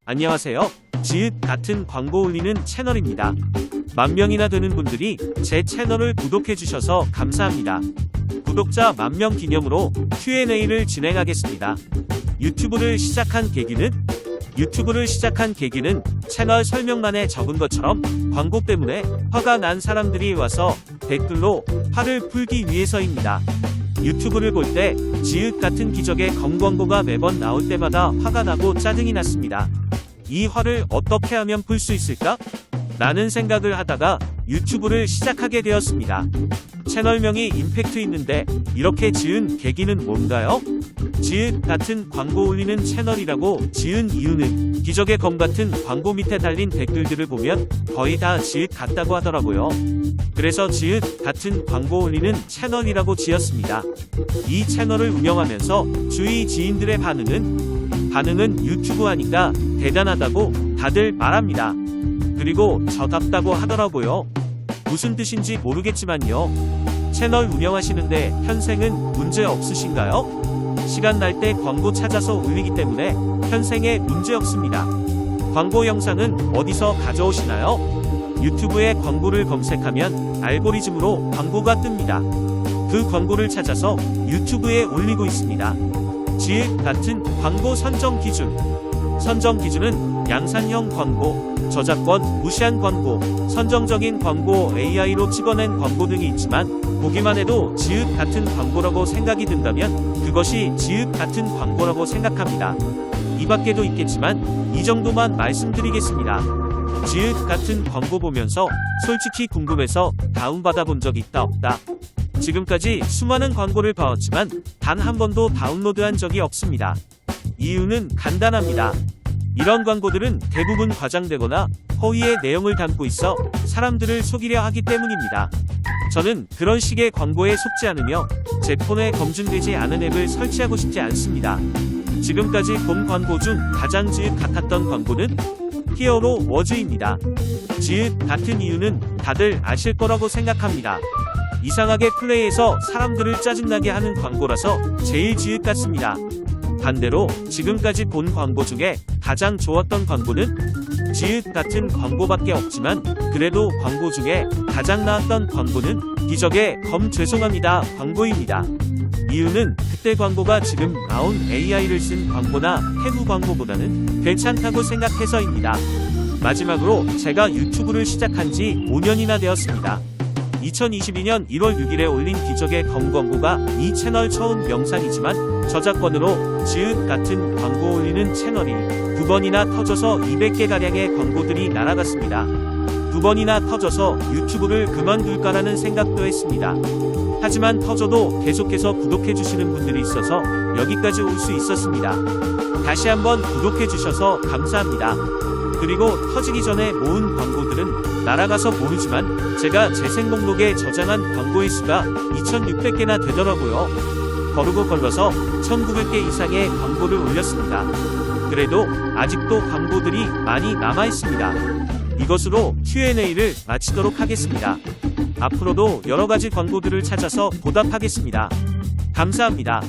안녕하세요. 지읒 같은 광고 올리는 채널입니다. 10,000명이나 되는 분들이 제 채널을 구독해주셔서 감사합니다. 구독자 10,000명 기념으로 Q&A를 진행하겠습니다. 유튜브를 시작한 계기는 채널 설명란에 적은 것처럼 광고 때문에 화가 난 사람들이 와서 댓글로 화를 풀기 위해서입니다. 유튜브를 볼 때 지읒 같은 기적의 검광고가 매번 나올 때마다 화가 나고 짜증이 났습니다. 이 화를 어떻게 하면 풀 수 있을까? 라는 생각을 하다가 유튜브를 시작하게 되었습니다. 채널명이 임팩트 있는데 이렇게 지은 계기는 뭔가요? 지읒 같은 광고 올리는 채널이라고 지은 이유는 기적의 검 같은 광고 밑에 달린 댓글들을 보면 거의 다 지읒 같다고 하더라고요. 그래서 지읒 같은 광고 올리는 채널이라고 지었습니다. 이 채널을 운영하면서 주위 지인들의 반응은 유튜브 하니까 대단하다고 다들 말합니다. 그리고 저답다고 하더라고요. 무슨 뜻인지 모르겠지만요. 채널 운영하시는데 현생은 문제 없으신가요? 시간 날 때 광고 찾아서 올리기 때문에 현생에 문제 없습니다. 광고 영상은 어디서 가져오시나요? 유튜브에 광고를 검색하면 알고리즘으로 광고가 뜹니다. 그 광고를 찾아서 유튜브에 올리고 있습니다. 지읒 같은 광고 선정 기준은 양산형 광고, 저작권 무시한 광고, 선정적인 광고, AI로 찍어낸 광고 등이 있지만 보기만 해도 지읒 같은 광고라고 생각이 든다면 그것이 지읒 같은 광고라고 생각합니다. 이 밖에도 있겠지만 이 정도만 말씀드리겠습니다. 지읒 같은 광고 보면서 솔직히 궁금해서 다운받아 본 적 있다 없다? 지금까지 수많은 광고를 봐왔지만 단 한 번도 다운로드한 적이 없습니다. 이유는 간단합니다. 이런 광고들은 대부분 과장되거나 허위의 내용을 담고 있어 사람들을 속이려 하기 때문입니다. 저는 그런 식의 광고에 속지 않으며 제 폰에 검증되지 않은 앱을 설치하고 싶지 않습니다. 지금까지 본 광고 중 가장 지읒 같았던 광고는 히어로 워즈입니다. 지읒 같은 이유는 다들 아실 거라고 생각합니다. 이상하게 플레이해서 사람들을 짜증나게 하는 광고라서 제일 지읒 같습니다. 반대로 지금까지 본 광고 중에 가장 좋았던 광고는 지읒 같은 광고밖에 없지만 그래도 광고 중에 가장 나았던 광고는 기적의 검 죄송합니다 광고입니다. 이유는 그때 광고가 지금 나온 AI를 쓴 광고나 해부 광고보다는 괜찮다고 생각해서입니다. 마지막으로 제가 유튜브를 시작한 지 5년이나 되었습니다. 2022년 1월 6일에 올린 기적의 검 광고가 이 채널 처음 영상이지만 저작권으로 지읒 같은 광고 올리는 채널이 2번이나 터져서 200개가량의 광고들이 날아갔습니다. 2번이나 터져서 유튜브를 그만둘까라는 생각도 했습니다. 하지만 터져도 계속해서 구독해주시는 분들이 있어서 여기까지 올 수 있었습니다. 다시 한번 구독해주셔서 감사합니다. 그리고 터지기 전에 모은 광고들은 날아가서 모르지만 제가 재생 목록에 저장한 광고의 수가 2,600개나 되더라고요. 거르고 걸러서 1,900개 이상의 광고를 올렸습니다. 그래도 아직도 광고들이 많이 남아있습니다. 이것으로 Q&A를 마치도록 하겠습니다. 앞으로도 여러가지 광고들을 찾아서 보답하겠습니다. 감사합니다.